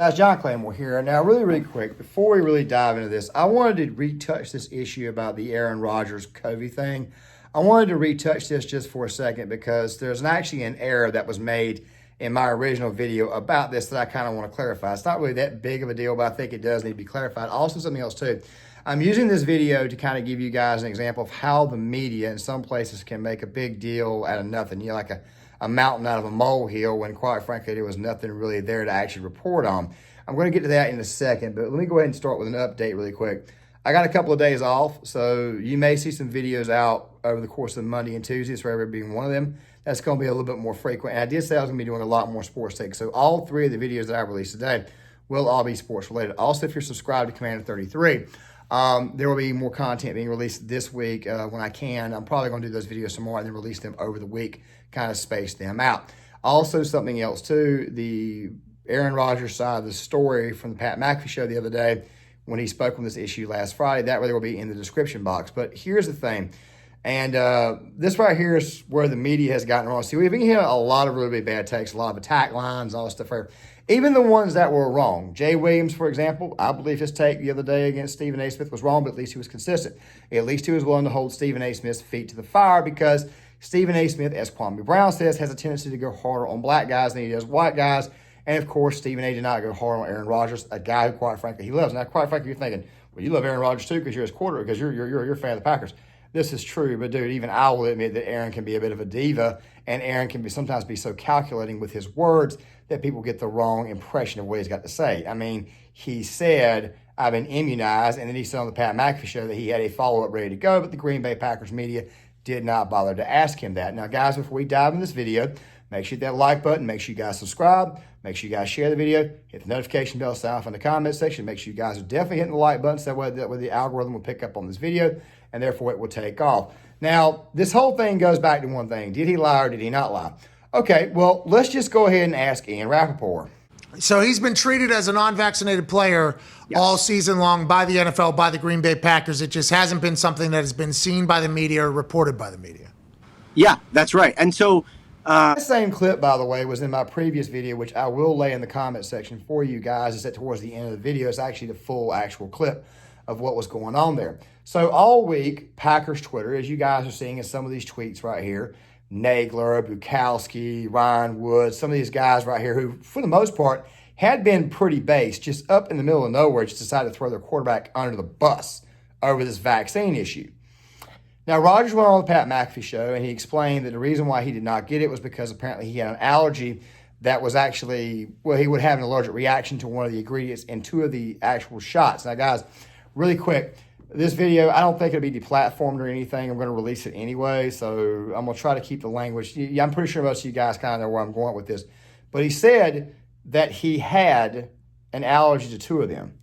Guys, John Claymore here. Now, really quick, before we really dive into this, I wanted to retouch this issue about the Aaronrodgers COVID thing. I wanted to retouch this just for a second because there's actually an error that was made in my original video about this that I kind of want to clarify. It's not really that big of a deal, but I think it does need to be clarified. Also, something else too. I'm using this video to kind of give you guys an example of how the media in some places can make a big deal out of nothing. You know, like a mountain out of a molehill when, quite frankly, there was nothing really there to actually report on. I'm going to get to that in a second, but let me go ahead and start with an update really quick. I got a couple of days off, so you may see some videos out over the course of Monday and Tuesday, so Friday being one of them. That's going to be a little bit more frequent. And I did say I was going to be doing a lot more sports takes. So all three of the videos that I released today will all be sports related. Also, if you're subscribed to Commander 33, there will be more content being released this week when I can. I'm probably going to do those videos some more and then release them over the week, kind of space them out. Also, something else too, the Aaronrodgers side of the story from the Pat McAfee show the other day when he spoke on this issue last Friday, that really will be in the description box. But here's the thing, and this right here is where the media has gotten wrong. See, we've been hearing a lot of really bad takes, a lot of attack lines, all this stuff here. Even the ones that were wrong. Jay Williams, for example, I believe his take the other day against Stephen A. Smith was wrong, but at least he was consistent. At least he was willing to hold Stephen A. Smith's feet to the fire because Stephen A. Smith, as Kwame Brown says, has a tendency to go harder on black guys than he does white guys. And of course, Stephen A. did not go hard on Aaronrodgers, a guy who, quite frankly, he loves. Now, quite frankly, you're thinking, well, you love Aaronrodgers too because you're his quarterback, because you're a fan of the Packers. This is true, but dude, even I will admit that Aaron can be a bit of a diva, and Aaron can sometimes be so calculating with his words that people get the wrong impression of what he's got to say. I mean, he said, I've been immunized, and then he said on the Pat McAfee show that he had a follow-up ready to go, but the Green Bay Packers media did not bother to ask him that. Now, guys, before we dive in this video, make sure you hit that like button, make sure you guys subscribe, make sure you guys share the video, hit the notification bell, sign off in the comment section, make sure you guys are definitely hitting the like button so that way the algorithm will pick up on this video, and therefore it will take off. Now, this whole thing goes back to one thing. Did he lie or did he not lie? Okay, well, let's just go ahead and ask Ian Rapaport. So he's been treated as a non-vaccinated player all season long by the NFL, by the Green Bay Packers. It just hasn't been something that has been seen by the media or reported by the media. Yeah, that's right. And so that same clip, by the way, was in my previous video, which I will lay in the comment section for you guys. It's at towards the end of the video. It's actually the full actual clip of what was going on there. So all week, Packers Twitter, as you guys are seeing in some of these tweets right here, Nagler, Bukowski, Ryan Woods, some of these guys right here who, for the most part, had been pretty base, just up in the middle of nowhere, just decided to throw their quarterback under the bus over this vaccine issue. Now, Rodgers went on the Pat McAfee show, and he explained that the reason why he did not get it was because apparently he had an allergy that was actually, well, he would have an allergic reaction to one of the ingredients in two of the actual shots. Now, guys, really quick, this video, I don't think it'll be deplatformed or anything. I'm going to release it anyway, so I'm going to try to keep the language. Yeah, I'm pretty sure most of you guys kind of know where I'm going with this. But he said that he had an allergy to two of them.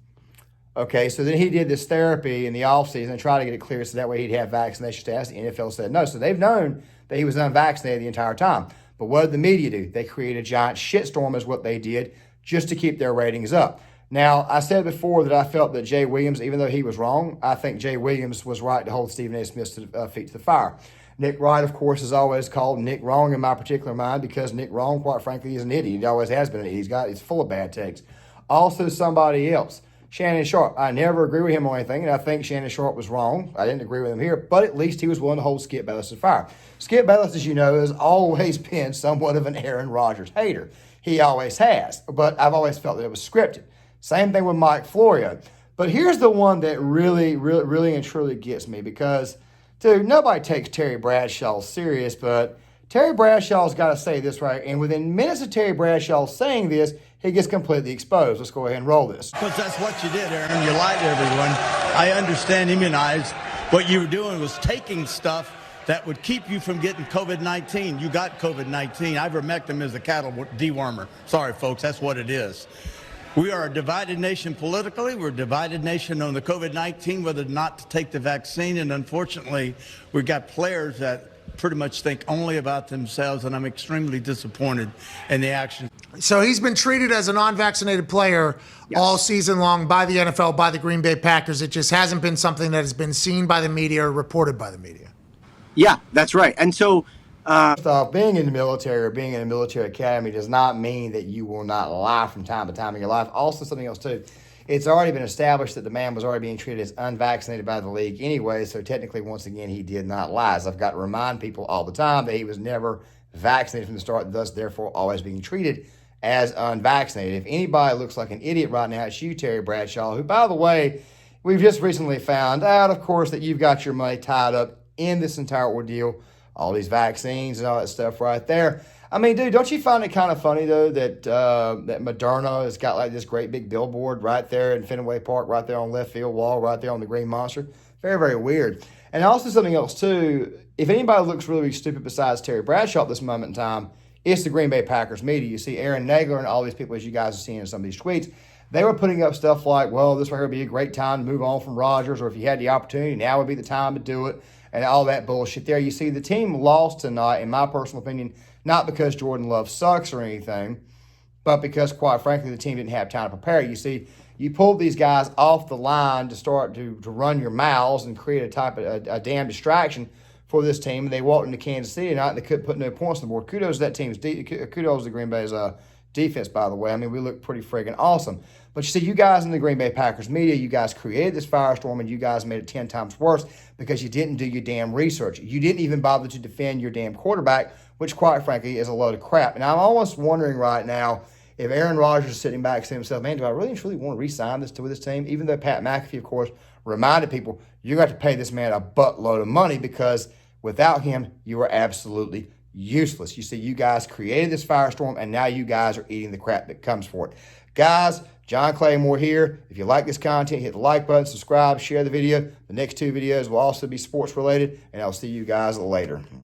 Okay, so then he did this therapy in the offseason and tried to get it clear so that way he'd have vaccination status. The NFL said no. So they've known that he was unvaccinated the entire time. But what did the media do? They created a giant shitstorm is what they did just to keep their ratings up. Now, I said before that I felt that Jay Williams, even though he was wrong, I think Jay Williams was right to hold Stephen A. Smith's feet to the fire. Nick Wright, of course, is always called Nick Wrong in my particular mind because Nick Wrong, quite frankly, is an idiot. He always has been an idiot. He's full of bad takes. Also, somebody else. Shannon Sharp, I never agree with him on anything, and I think Shannon Sharp was wrong. I didn't agree with him here, but at least he was willing to hold Skip Bayless to fire. Skip Bayless, as you know, has always been somewhat of an Aaronrodgers hater. He always has, but I've always felt that it was scripted. Same thing with Mike Florio. But here's the one that really and truly gets me because, dude, nobody takes Terry Bradshaw serious, but Terry Bradshaw's got to say this right, and within minutes of Terry Bradshaw saying this, he gets completely exposed. Let's go ahead and roll this. Because that's what you did, Aaron. You lied to everyone. I understand immunized. What you were doing was taking stuff that would keep you from getting COVID-19. You got COVID-19. Ivermectin is a cattle dewormer. Sorry, folks, that's what it is. We are a divided nation politically. We're a divided nation on the COVID-19, whether or not to take the vaccine. And unfortunately, we've got players that pretty much think only about themselves, and I'm extremely disappointed in the action. So he's been treated as a non-vaccinated player all season long by the NFL, by the Green Bay Packers. It just hasn't been something that has been seen by the media or reported by the media. Yeah, that's right. And so First off, being in the military or being in a military academy does not mean that you will not lie from time to time in your life. Also, something else too, it's already been established that the man was already being treated as unvaccinated by the league anyway, so technically, once again, he did not lie. As I've got to remind people all the time that he was never vaccinated from the start, thus therefore always being treated as unvaccinated. If anybody looks like an idiot right now, it's you, Terry Bradshaw, who, by the way, we've just recently found out, of course, that you've got your money tied up in this entire ordeal, all these vaccines and all that stuff right there. I mean, dude, don't you find it kind of funny, though, that that Moderna has got like this great big billboard right there in Fenway Park, right there on left field wall, right there on the Green Monster? Very, very weird. And also something else, too, if anybody looks really, really stupid besides Terry Bradshaw at this moment in time, it's the Green Bay Packers media. You see Aaron Nagler and all these people, as you guys are seeing in some of these tweets, they were putting up stuff like, well, this right here would be a great time to move on from Rodgers, or if you had the opportunity, now would be the time to do it, and all that bullshit there. You see, the team lost tonight, in my personal opinion, not because Jordan Love sucks or anything, but because, quite frankly, the team didn't have time to prepare. You see, you pulled these guys off the line to start to run your mouths and create a type of a damn distraction for this team, and they walked into Kansas City tonight and they couldn't put no points on the board. Kudos to that team's kudos to Green Bay's defense, by the way. I mean, we look pretty friggin' awesome. But you see, you guys in the Green Bay Packers media, you guys created this firestorm, and you guys made it 10 times worse because you didn't do your damn research. You didn't even bother to defend your damn quarterback, which, quite frankly, is a load of crap. And I'm almost wondering right now if Aaronrodgers is sitting back saying to himself, man, do I really and truly want to re-sign this to this team? Even though Pat McAfee, of course, reminded people, you're going to have to pay this man a buttload of money because without him, you are absolutely useless. You see, you guys created this firestorm, and now you guys are eating the crap that comes for it. Guys, John Claymore here. If you like this content, hit the like button, subscribe, share the video. The next two videos will also be sports related, and I'll see you guys later.